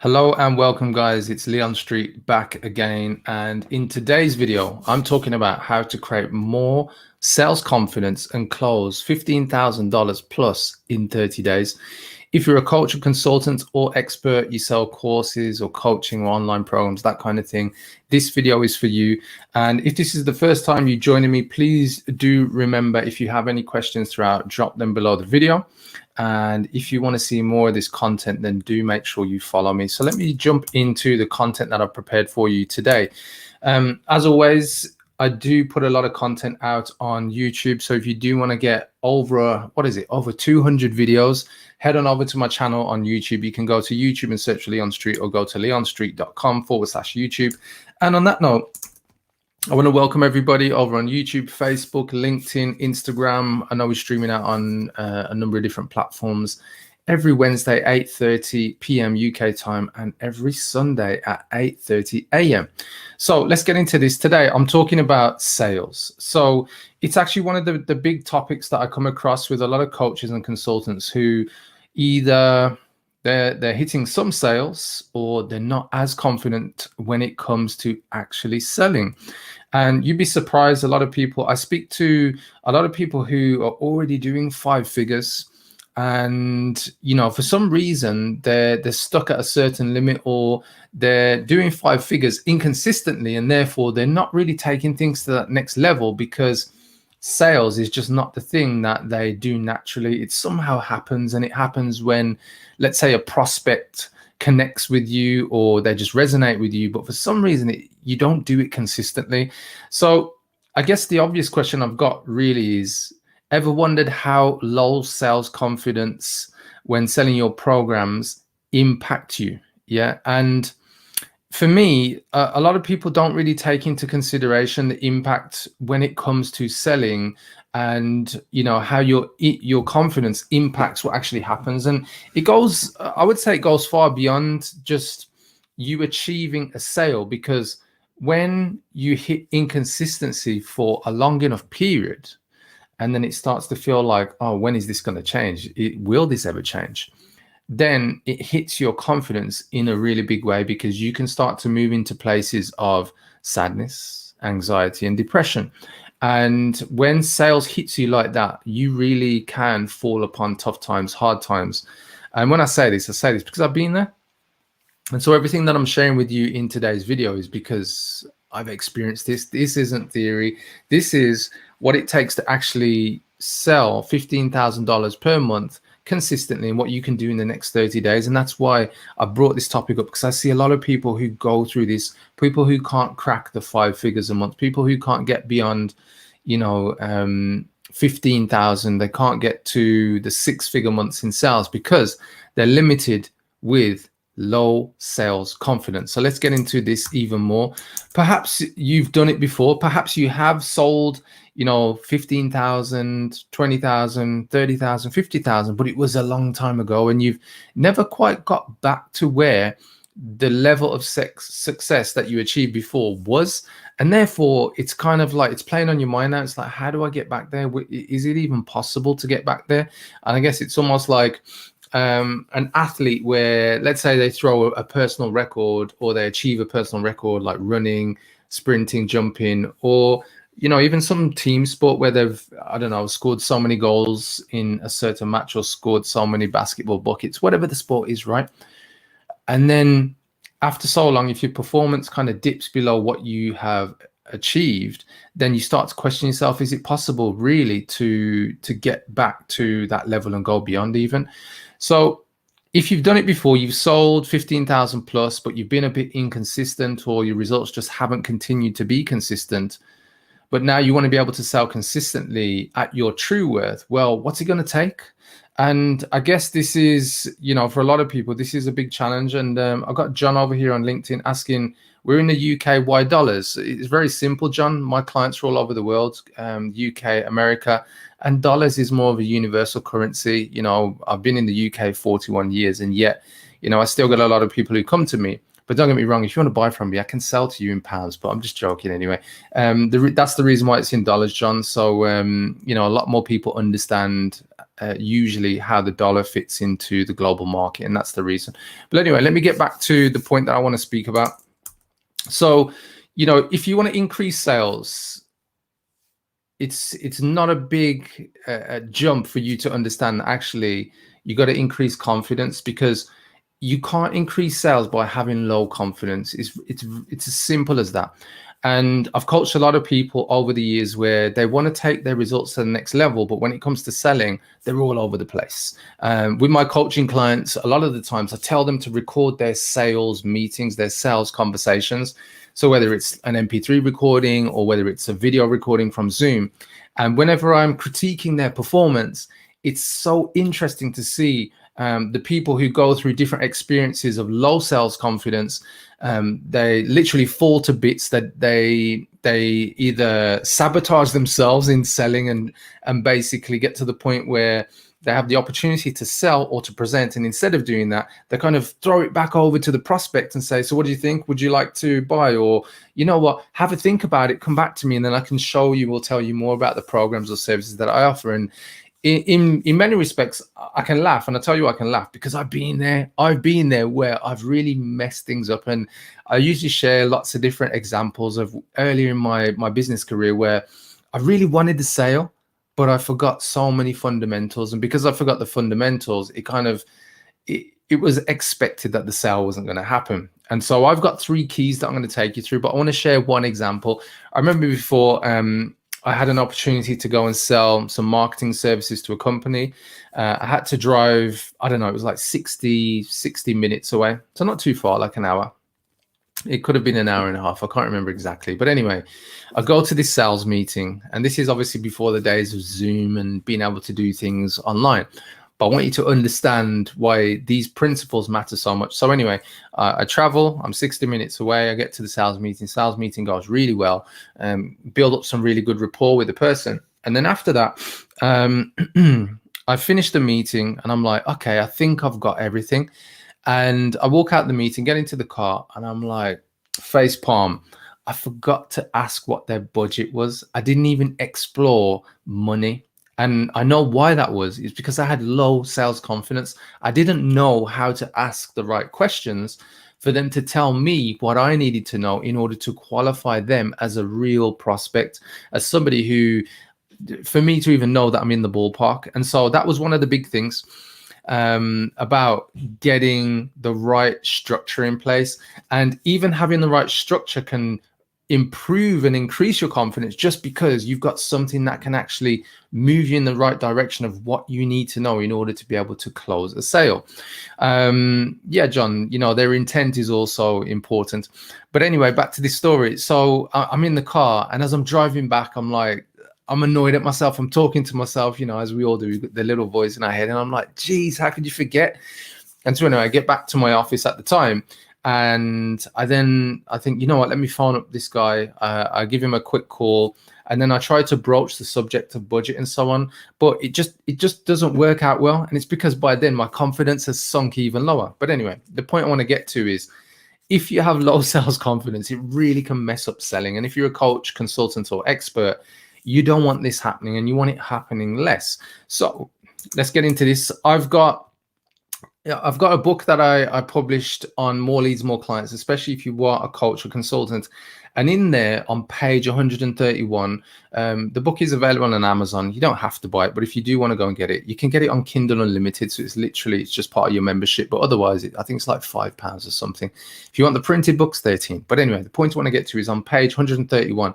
Hello and welcome, guys. It's Leon Street back again. And in today's video, I'm talking about how to create more sales confidence and close $15,000 plus in 30 days. If you're a coach or consultant or expert, you sell courses or coaching or online programs, that kind of thing, this video is for you. And if this is the first time you're joining me, please do remember, if you have any questions throughout, drop them below the video. And if you want to see more of this content, then do make sure you follow me. So let me jump into the content that I've prepared for you today. As always, I do put a lot of content out on YouTube. So if you do want to get over 200 videos, head on over to my channel on YouTube. You can go to YouTube and search for Leon Street, or go to leonstreet.com/YouTube. And on that note, I want to welcome everybody over on YouTube, Facebook, LinkedIn, Instagram. I know we're streaming out on a number of different platforms every Wednesday, 8:30 p.m. UK time, and every Sunday at 8:30 a.m. So let's get into this. Today, I'm talking about sales. So it's actually one of the big topics that I come across with a lot of coaches and consultants who either they're hitting some sales or they're not as confident when it comes to actually selling. And you'd be surprised, a lot of people, I speak to a lot of people who are already doing 5 figures, and for some reason they're stuck at a certain limit, or they're doing 5 figures inconsistently, and therefore they're not really taking things to that next level because sales is just not the thing that they do naturally. It somehow happens, and it happens when, let's say, a prospect connects with you or they just resonate with you, but for some reason you don't do it consistently. So I guess the obvious question I've got really is, ever wondered how low sales confidence when selling your programs impact you? Yeah. And for me, a lot of people don't really take into consideration the impact when it comes to selling, and how your confidence impacts what actually happens. And it goes, I would say, it goes far beyond just you achieving a sale, because when you hit inconsistency for a long enough period, and then it starts to feel like, oh, when is this going to change? Will this ever change? Then it hits your confidence in a really big way, because you can start to move into places of sadness, anxiety, and depression. And when sales hits you like that, you really can fall upon tough times, hard times. And when I say this because I've been there. And so everything that I'm sharing with you in today's video is because I've experienced this. This isn't theory. This is what it takes to actually sell $15,000 per month consistently, and what you can do in the next 30 days. And that's why I brought this topic up, because I see a lot of people who go through this, people who can't crack the 5 figures a month, people who can't get beyond 15,000. They can't get to the 6-figure months in sales because they're limited with low sales confidence. So let's get into this even more. Perhaps you've done it before. Perhaps you have sold 15,000, 20,000, 30,000, 50,000, but it was a long time ago, and you've never quite got back to where the level of success that you achieved before was. And therefore it's kind of like, it's playing on your mind now. It's like, how do I get back there? Is it even possible to get back there? And I guess it's almost like an athlete where, let's say, they throw a personal record, or they achieve a personal record like running, sprinting, jumping, or even some team sport where they've, I don't know, scored so many goals in a certain match, or scored so many basketball buckets, whatever the sport is, right? And then after so long, if your performance kind of dips below what you have achieved, then you start to question yourself, is it possible really to get back to that level and go beyond even? So if you've done it before, you've sold 15,000 plus, but you've been a bit inconsistent, or your results just haven't continued to be consistent, but now you want to be able to sell consistently at your true worth, well, what's it going to take? And I guess this is, for a lot of people, this is a big challenge. And I've got John over here on LinkedIn asking, we're in the UK, why dollars? It's very simple, John. My clients are all over the world, UK, America, and dollars is more of a universal currency. I've been in the UK 41 years, and yet, I still got a lot of people who come to me But don't get me wrong, if you want to buy from me, I can sell to you in pounds, but I'm just joking anyway. That's the reason why it's in dollars, John. So, you know, a lot more people understand usually how the dollar fits into the global market, and that's the reason. But anyway, let me get back to the point that I want to speak about. So, you know, if you want to increase sales, it's not a big jump for you to understand that actually you got to increase confidence, because you can't increase sales by having low confidence. It's as simple as that. And I've coached a lot of people over the years where they want to take their results to the next level, but when it comes to selling, they're all over the place. With my coaching clients, a lot of the times I tell them to record their sales meetings, their sales conversations. So whether it's an MP3 recording or whether it's a video recording from Zoom, and whenever I'm critiquing their performance, it's so interesting to see the people who go through different experiences of low sales confidence. They literally fall to bits, that they either sabotage themselves in selling and basically get to the point where they have the opportunity to sell or to present, and instead of doing that, they kind of throw it back over to the prospect and say, so what do you think? Would you like to buy? Or, you know what, have a think about it, come back to me, and then I can show you or tell you more about the programs or services that I offer. And in many respects, I can laugh, and I tell you I can laugh because I've been there where I've really messed things up. And I usually share lots of different examples of earlier in my business career where I really wanted the sale, but I forgot so many fundamentals. And because I forgot the fundamentals, it was expected that the sale wasn't going to happen. And so I've got 3 keys that I'm going to take you through, but I want to share one example. I remember before, I had an opportunity to go and sell some marketing services to a company. I had to drive, I don't know, it was like 60 minutes away. So not too far, like an hour. It could have been an hour and a half. I can't remember exactly. But anyway, I go to this sales meeting, and this is obviously before the days of Zoom and being able to do things online. But I want you to understand why these principles matter so much. So anyway, I travel, I'm 60 minutes away. I get to the sales meeting goes really well, build up some really good rapport with the person. And then after that, I finish the meeting and I'm like, okay, I think I've got everything. And I walk out the meeting, get into the car, and I'm like, face palm. I forgot to ask what their budget was. I didn't even explore money. And I know why that was. It's because I had low sales confidence. I didn't know how to ask the right questions for them to tell me what I needed to know in order to qualify them as a real prospect, as somebody who, for me to even know that I'm in the ballpark. And so that was one of the big things about getting the right structure in place. And even having the right structure can improve and increase your confidence, just because you've got something that can actually move you in the right direction of what you need to know in order to be able to close a sale. Yeah, John, you know, their intent is also important. But anyway, back to this story. So I'm in the car, and as I'm driving back, I'm annoyed at myself. I'm talking to myself, you know, as we all do, the little voice in our head. And I'm like, geez, how could you forget? And so anyway, I get back to my office at the time, and I think, you know what, let me phone up this guy. I give him a quick call, and then I try to broach the subject of budget and so on, but it just doesn't work out well. And it's because by then my confidence has sunk even lower. But anyway, the point I want to get to is, if you have low sales confidence, it really can mess up selling. And if you're a coach, consultant, or expert, you don't want this happening, and you want it happening less. So let's get into this. I've got a book that I published on More Leads, More Clients, especially if you are a coach or consultant. And in there on page 131, the book is available on Amazon. You don't have to buy it, but if you do want to go and get it, you can get it on Kindle Unlimited. So it's just part of your membership. But otherwise, I think it's like £5 or something. If you want the printed books, 13. But anyway, the point I want to get to is on page 131.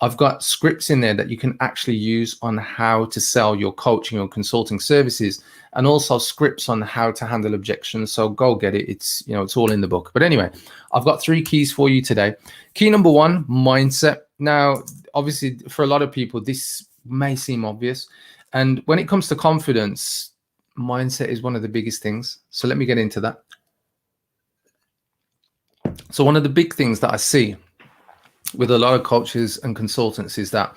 I've got scripts in there that you can actually use on how to sell your coaching or consulting services, and also scripts on how to handle objections. So go get it. It's all in the book. But anyway, I've got 3 keys for you today. Key number 1, mindset. Now, obviously, for a lot of people, this may seem obvious. And when it comes to confidence, mindset is one of the biggest things. So let me get into that. So one of the big things that I see with a lot of coaches and consultants is that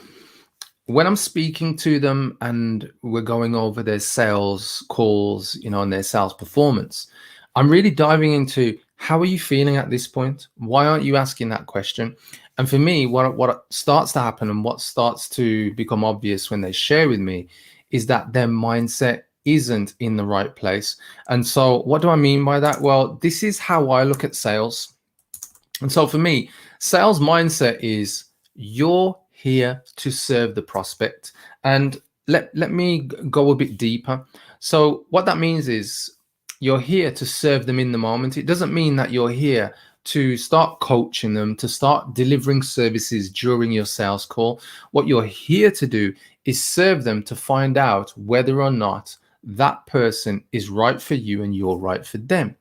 when I'm speaking to them and we're going over their sales calls, and their sales performance, I'm really diving into how are you feeling at this point? Why aren't you asking that question? And for me, what starts to happen and what starts to become obvious when they share with me is that their mindset isn't in the right place. And so what do I mean by that? Well, this is how I look at sales. And so for me, sales mindset is you're here to serve the prospect. And let me go a bit deeper. So what that means is you're here to serve them in the moment. It doesn't mean that you're here to start coaching them, to start delivering services during your sales call. What you're here to do is serve them to find out whether or not that person is right for you and you're right for them.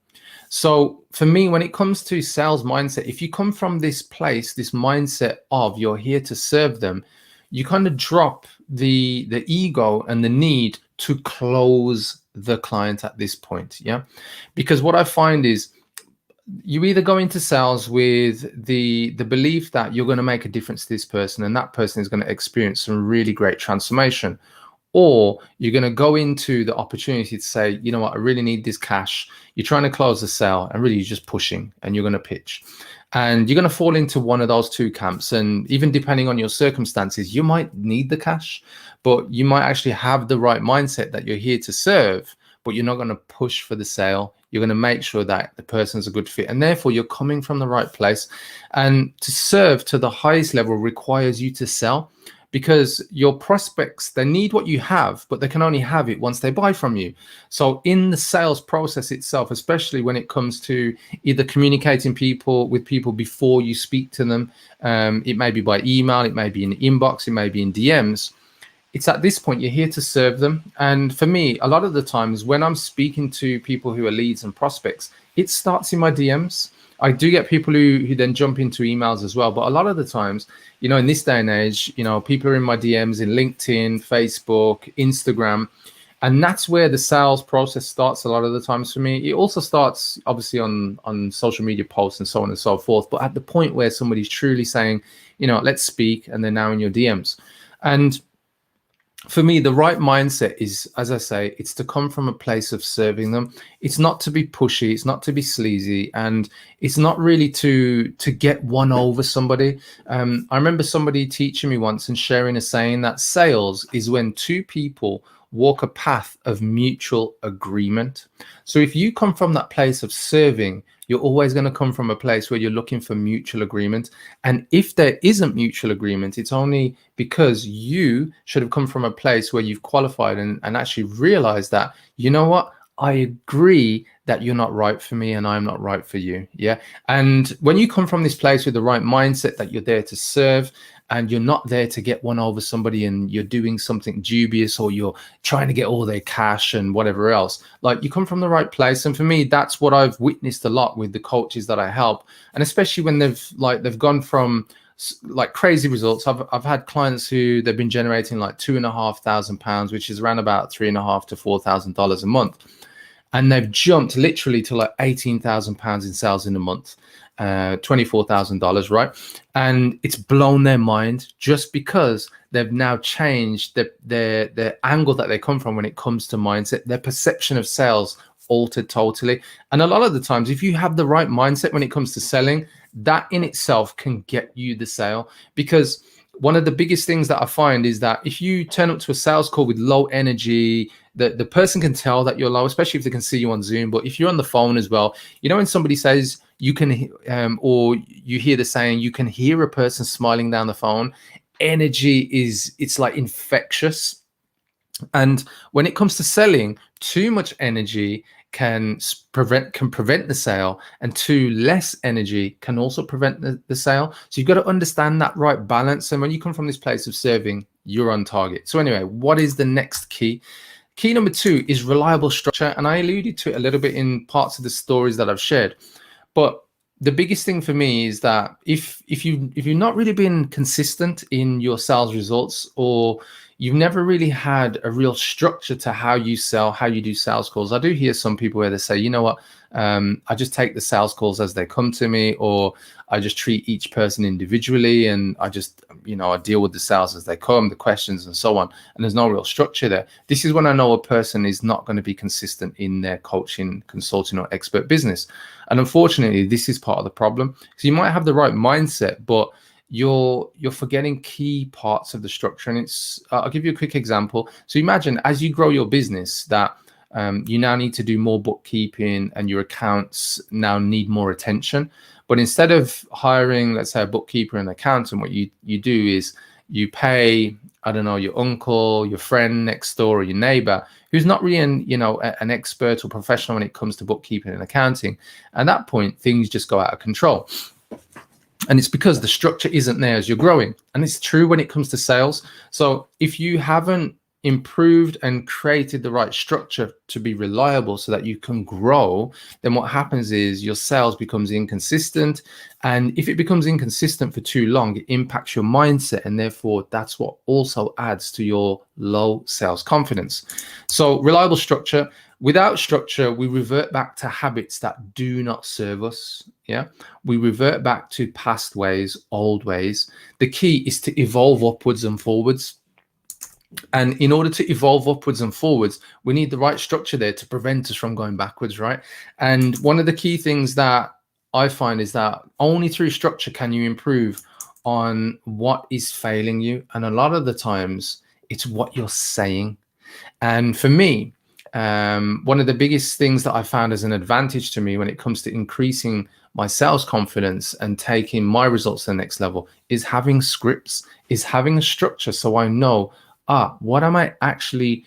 So for me, when it comes to sales mindset, if you come from this place, this mindset of you're here to serve them, you kind of drop the ego and the need to close the client at this point. Yeah. Because what I find is you either go into sales with the belief that you're going to make a difference to this person and that person is going to experience some really great transformation, or you're going to go into the opportunity to say, you know what, I really need this cash. You're trying to close the sale and really you're just pushing and you're going to pitch. And you're going to fall into one of those two camps. And even depending on your circumstances, you might need the cash, but you might actually have the right mindset that you're here to serve, but you're not going to push for the sale. You're going to make sure that the person's a good fit. And therefore, you're coming from the right place. And to serve to the highest level requires you to sell, because your prospects, they need what you have, but they can only have it once they buy from you. So in the sales process itself, especially when it comes to either communicating with people before you speak to them, it may be by email, it may be in the inbox, it may be in DMs. It's at this point you're here to serve them. And for me, a lot of the times when I'm speaking to people who are leads and prospects, it starts in my DMs. I do get people who then jump into emails as well. But a lot of the times, in this day and age, people are in my DMs in LinkedIn, Facebook, Instagram. And that's where the sales process starts a lot of the times for me. It also starts obviously on social media posts and so on and so forth. But at the point where somebody's truly saying, let's speak, and they're now in your DMs. And for me, the right mindset is, as I say, it's to come from a place of serving them. It's not to be pushy, it's not to be sleazy, and it's not really to get one over somebody. I remember somebody teaching me once and sharing a saying that sales is when two people walk a path of mutual agreement. So if you come from that place of serving, you're always going to come from a place where you're looking for mutual agreement. And if there isn't mutual agreement, it's only because you should have come from a place where you've qualified and actually realized that, you know what, I agree that you're not right for me and I'm not right for you. Yeah. And when you come from this place with the right mindset that you're there to serve, and you're not there to get one over somebody and you're doing something dubious or you're trying to get all their cash and whatever else, like you come from the right place. And for me, that's what I've witnessed a lot with the coaches that I help. And especially when they've gone from like crazy results. I've had clients who they've been generating like £2,500, which is around about $3,500 to $4,000 a month. And they've jumped literally to like £18,000 in sales in a month. $24,000, right? And it's blown their mind just because they've now changed their angle that they come from when it comes to mindset. Their perception of sales altered totally. And a lot of the times, if you have the right mindset when it comes to selling, that in itself can get you the sale. Because one of the biggest things that I find is that if you turn up to a sales call with low energy, the person can tell that you're low, especially if they can see you on Zoom. But if you're on the phone as well, when somebody says you can, or you hear the saying, you can hear a person smiling down the phone, energy it's like infectious. And when it comes to selling, too much energy can prevent the sale, and too less energy can also prevent the sale. So you've got to understand that right balance. And when you come from this place of serving, you're on target. So anyway, what is the next key? Key number 2 is reliable structure. And I alluded to it a little bit in parts of the stories that I've shared. But the biggest thing for me is that if you've not really been consistent in your sales results, or you've never really had a real structure to how you sell, how you do sales calls. I do hear some people where they say, you know what, I just take the sales calls as they come to me, or I just treat each person individually, and I just, I deal with the sales as they come, the questions and so on. And there's no real structure there. This is when I know a person is not going to be consistent in their coaching, consulting, or expert business. And unfortunately, this is part of the problem. So you might have the right mindset, but you're forgetting key parts of the structure. And it's I'll give you a quick example. So imagine as you grow your business that you now need to do more bookkeeping, and your accounts now need more attention. But instead of hiring, let's say, a bookkeeper and accountant, what you do is you pay, I don't know, your uncle, your friend next door, or your neighbor, who's not really an expert or professional when it comes to bookkeeping and accounting. At that point, things just go out of control. And it's because the structure isn't there as you're growing. And it's true when it comes to sales. So if you haven't improved and created the right structure to be reliable so that you can grow, then what happens is your sales becomes inconsistent. And if it becomes inconsistent for too long, it impacts your mindset. And therefore, that's what also adds to your low sales confidence. So reliable structure. Without structure, we revert back to habits that do not serve us. Yeah, we revert back to past ways, old ways. The key is to evolve upwards and forwards. And in order to evolve upwards and forwards, we need the right structure there to prevent us from going backwards, right? And one of the key things that I find is that only through structure can you improve on what is failing you. And a lot of the times, it's what you're saying. And for me, one of the biggest things that I found as an advantage to me when it comes to increasing my sales confidence and taking my results to the next level is having scripts, is having a structure. So I know, what am I actually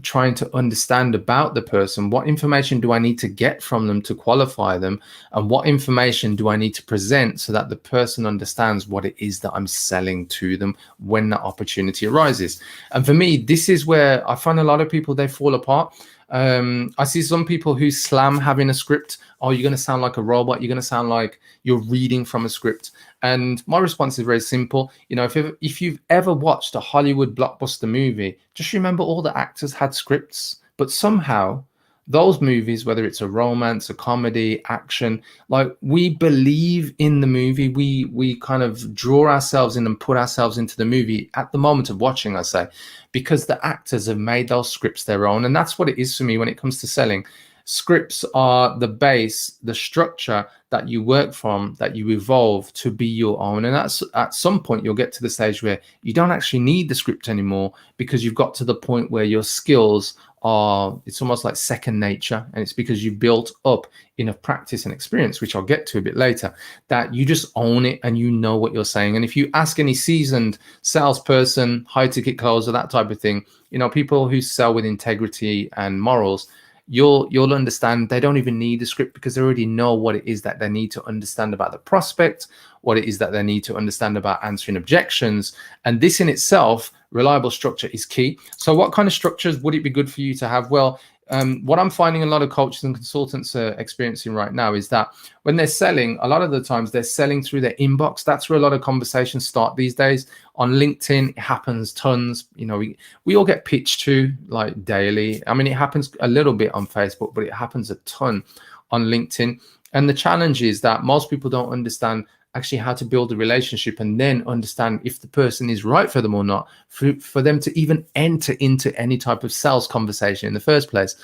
trying to understand about the person? What information do I need to get from them to qualify them? And what information do I need to present so that the person understands what it is that I'm selling to them when that opportunity arises? And for me, this is where I find a lot of people, they fall apart. I see some people who slam having a script. Oh, you're going to sound like a robot. You're going to sound like you're reading from a script. And my response is very simple. If you've ever watched a Hollywood blockbuster movie, just remember all the actors had scripts, but somehow those movies, whether it's a romance, a comedy, action, like we believe in the movie, we kind of draw ourselves in and put ourselves into the movie at the moment of watching, I say, because the actors have made those scripts their own. And that's what it is for me when it comes to selling. Scripts are the base, the structure that you work from, that you evolve to be your own. And that's at some point you'll get to the stage where you don't actually need the script anymore, because you've got to the point where your skills are, it's almost like second nature. And it's because you built up enough practice and experience, which I'll get to a bit later, that you just own it and you know what you're saying. And if you ask any seasoned salesperson, high ticket closer, that type of thing, people who sell with integrity and morals, you'll understand they don't even need the script, because they already know what it is that they need to understand about the prospect, what it is that they need to understand about answering objections. And this in itself, reliable structure, is key. So what kind of structures would it be good for you to have? Well, what I'm finding a lot of coaches and consultants are experiencing right now is that when they're selling, a lot of the times they're selling through their inbox. That's where a lot of conversations start these days. On LinkedIn, it happens tons. We all get pitched to like daily. I mean, it happens a little bit on Facebook, but it happens a ton on LinkedIn. And the challenge is that most people don't understand actually how to build a relationship and then understand if the person is right for them or not, for them to even enter into any type of sales conversation in the first place.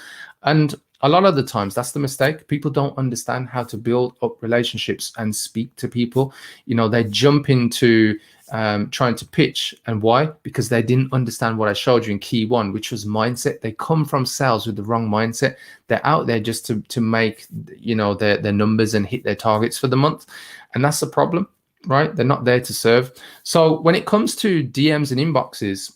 And a lot of the times that's the mistake. People don't understand how to build up relationships and speak to people. They jump into trying to pitch. And why? Because they didn't understand what I showed you in key one, which was mindset. They come from sales with the wrong mindset. They're out there just to make their numbers and hit their targets for the month. And that's the problem, right? They're not there to serve. So when it comes to DMs and inboxes,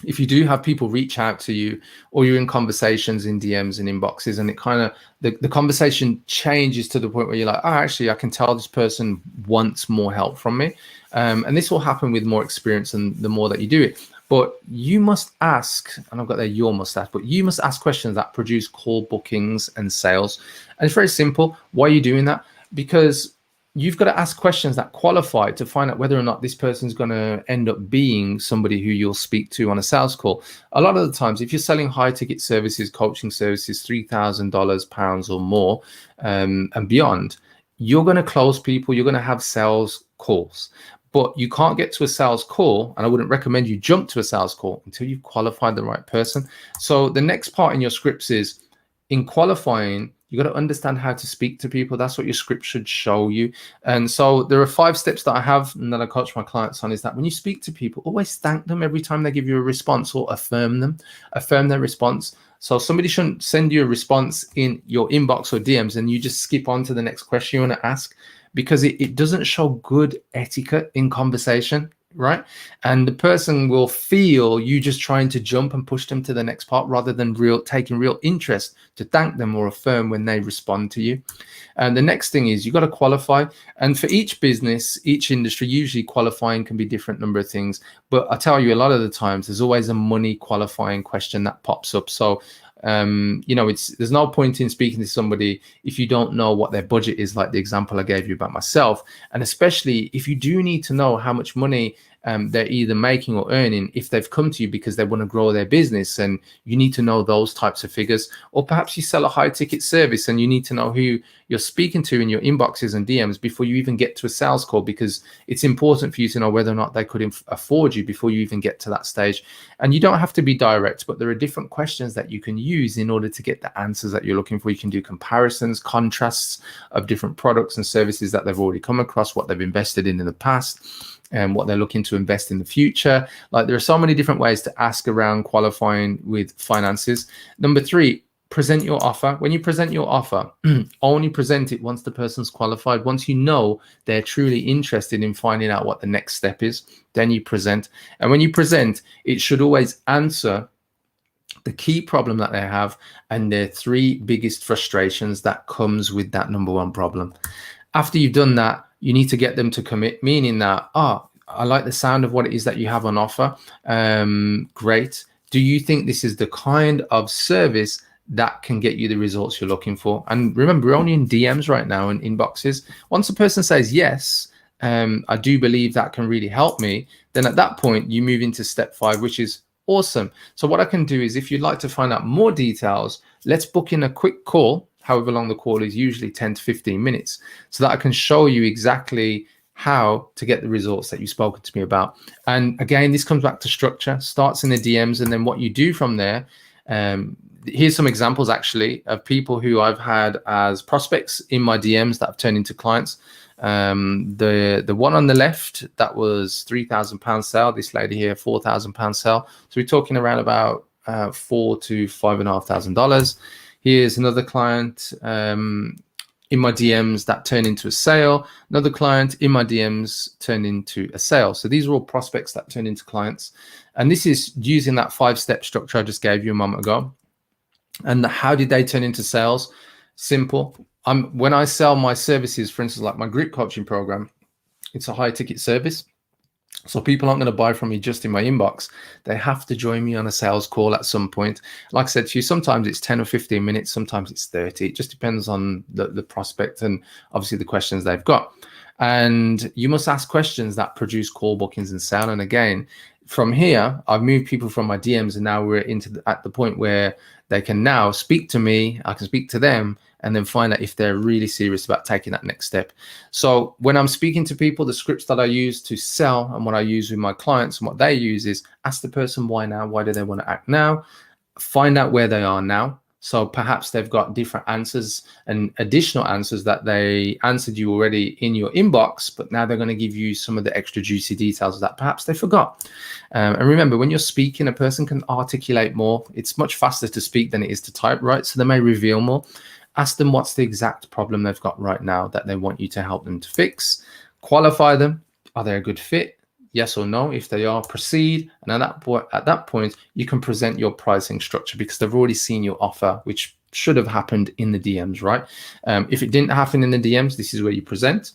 if you do have people reach out to you, or you're in conversations in DMs and inboxes, and it kind of the conversation changes to the point where you're like, actually, I can tell this person wants more help from me. And this will happen with more experience and the more that you do it. But you must ask, and I've got there, you must ask, but you must ask questions that produce call bookings and sales. And it's very simple. Why are you doing that? Because you've got to ask questions that qualify to find out whether or not this person's going to end up being somebody who you'll speak to on a sales call. A lot of the times, if you're selling high ticket services, coaching services, $3,000, pounds or more, and beyond, you're going to close people, you're going to have sales calls. But you can't get to a sales call, and I wouldn't recommend you jump to a sales call until you've qualified the right person. So the next part in your scripts is, in qualifying, you got to understand how to speak to people. That's what your script should show you. And so there are 5 steps that I have and that I coach my clients on, is that when you speak to people, always thank them every time they give you a response, or affirm their response. So somebody shouldn't send you a response in your inbox or DMs and you just skip on to the next question you want to ask, because it doesn't show good etiquette in conversation, right? And the person will feel you just trying to jump and push them to the next part, rather than taking real interest to thank them or affirm when they respond to you. And the next thing is, you got to qualify. And for each business, each industry, usually qualifying can be different number of things. But I tell you, a lot of the times there's always a money qualifying question that pops up. So there's no point in speaking to somebody if you don't know what their budget is, like the example I gave you about myself. And especially if you do need to know how much money they're either making or earning if they've come to you because they want to grow their business, and you need to know those types of figures. Or perhaps you sell a high ticket service and you need to know who you're speaking to in your inboxes and DMs before you even get to a sales call, because it's important for you to know whether or not they could afford you before you even get to that stage. And you don't have to be direct, but there are different questions that you can use in order to get the answers that you're looking for. You can do comparisons, contrasts of different products and services that they've already come across, what they've invested in the past, and what they're looking to invest in the future. Like, there are so many different ways to ask around qualifying with finances. Number 3, present your offer. When you present your offer, only present it once the person's qualified. Once you know they're truly interested in finding out what the next step is, then you present. And when you present, it should always answer the key problem that they have and their 3 biggest frustrations that comes with that number 1 problem. After you've done that, you need to get them to commit, meaning that, I like the sound of what it is that you have on offer. Great. Do you think this is the kind of service that can get you the results you're looking for? And remember, we're only in DMs right now and inboxes. Once a person says yes, I do believe that can really help me, then at that point you move into step 5, which is awesome. So what I can do is, if you'd like to find out more details, let's book in a quick call. However long the call is, usually 10 to 15 minutes, so that I can show you exactly how to get the results that you've spoken to me about. And again, this comes back to structure, starts in the DMs, and then what you do from there. Here's some examples actually of people who I've had as prospects in my DMs that have turned into clients. The one on the left, that was £3,000 sale. This lady here, £4,000 sale. So we're talking around about $4,000 to $5,500. Here's another client in my DMs that turned into a sale. Another client in my DMs turned into a sale. So these are all prospects that turn into clients. And this is using that 5-step structure I just gave you a moment ago. And how did they turn into sales? Simple. When I sell my services, for instance, like my group coaching program, it's a high ticket service. So people aren't going to buy from me just in my inbox. They have to join me on a sales call at some point. Like I said to you, sometimes it's 10 or 15 minutes, sometimes it's 30. It just depends on the prospect and obviously the questions they've got. And you must ask questions that produce call bookings and sale. And again, from here, I've moved people from my DMs, and now we're at the point where they can now speak to me. I can speak to them and then find out if they're really serious about taking that next step. So when I'm speaking to people, the scripts that I use to sell and what I use with my clients and what they use is ask the person why now, why do they want to act now? Find out where they are now. So perhaps they've got different answers and additional answers that they answered you already in your inbox, but now they're going to give you some of the extra juicy details that perhaps they forgot. And remember, when you're speaking, a person can articulate more. It's much faster to speak than it is to type, right? So they may reveal more. Ask them what's the exact problem they've got right now that they want you to help them to fix. Qualify them. Are they a good fit? Yes or no. If they are, proceed. And at that point, you can present your pricing structure because they've already seen your offer, which should have happened in the DMs, right? If it didn't happen in the DMs, this is where you present.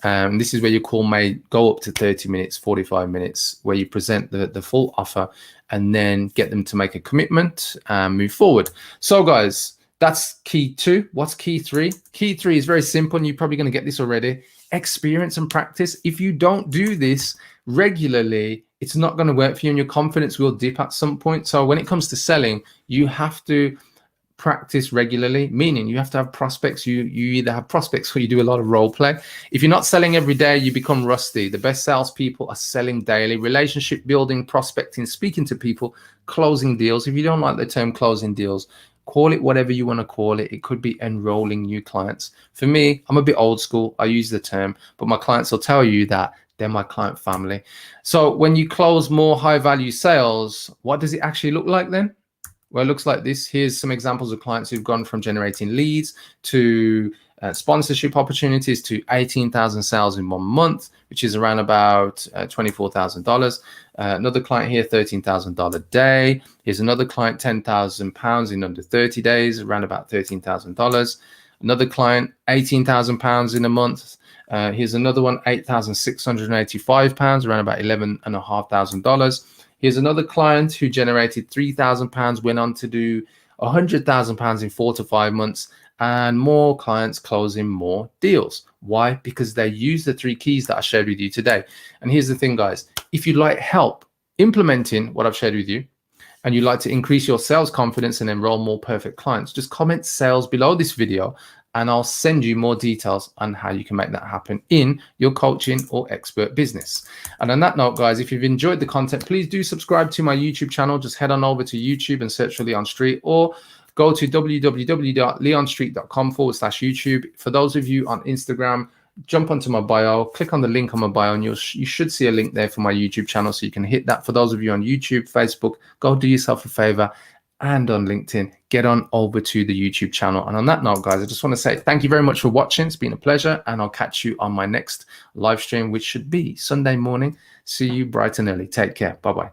This is where your call may go up to 30 minutes, 45 minutes, where you present the full offer and then get them to make a commitment and move forward. So guys, That's key 2. What's key 3? Key 3 is very simple, and you're probably going to get this already. Experience and practice. If you don't do this regularly, it's not going to work for you, and your confidence will dip at some point. So when it comes to selling, you have to practice regularly, meaning you have to have prospects. You either have prospects or you do a lot of role play. If you're not selling every day, you become rusty. The best salespeople are selling daily, relationship building, prospecting, speaking to people, closing deals. If you don't like the term closing deals, call it whatever you want to call it. It could be enrolling new clients. For me, I'm a bit old school. I use the term, but my clients will tell you that they're my client family. So when you close more high value sales, what does it actually look like then? Well, it looks like this. Here's some examples of clients who've gone from generating leads to sponsorship opportunities to 18,000 sales in 1 month, which is around about $24,000. Another client here, $13,000 day. Here's another client, £10,000 in under 30 days, around about $13,000. Another client, £18,000 in a month. Here's another one, £8,685, around about $11,500. Here's another client who generated £3,000, went on to do £100,000 in 4 to 5 months, and more clients closing more deals. Why? Because they use the 3 keys that I shared with you today. And here's the thing, guys. If you'd like help implementing what I've shared with you, and you'd like to increase your sales confidence and enroll more perfect clients, just comment sales below this video, and I'll send you more details on how you can make that happen in your coaching or expert business. And on that note, guys, if you've enjoyed the content, please do subscribe to my YouTube channel. Just head on over to YouTube and search for Leon Street, or go to www.leonstreet.com/YouTube. For those of you on Instagram, jump onto my bio, click on the link on my bio, and you should see a link there for my YouTube channel, so you can hit that. For those of you on YouTube, Facebook, go do yourself a favor, and on LinkedIn, get on over to the YouTube channel. And on that note, guys, I just want to say thank you very much for watching. It's been a pleasure, and I'll catch you on my next live stream, which should be Sunday morning. See you bright and early. Take care. Bye-bye.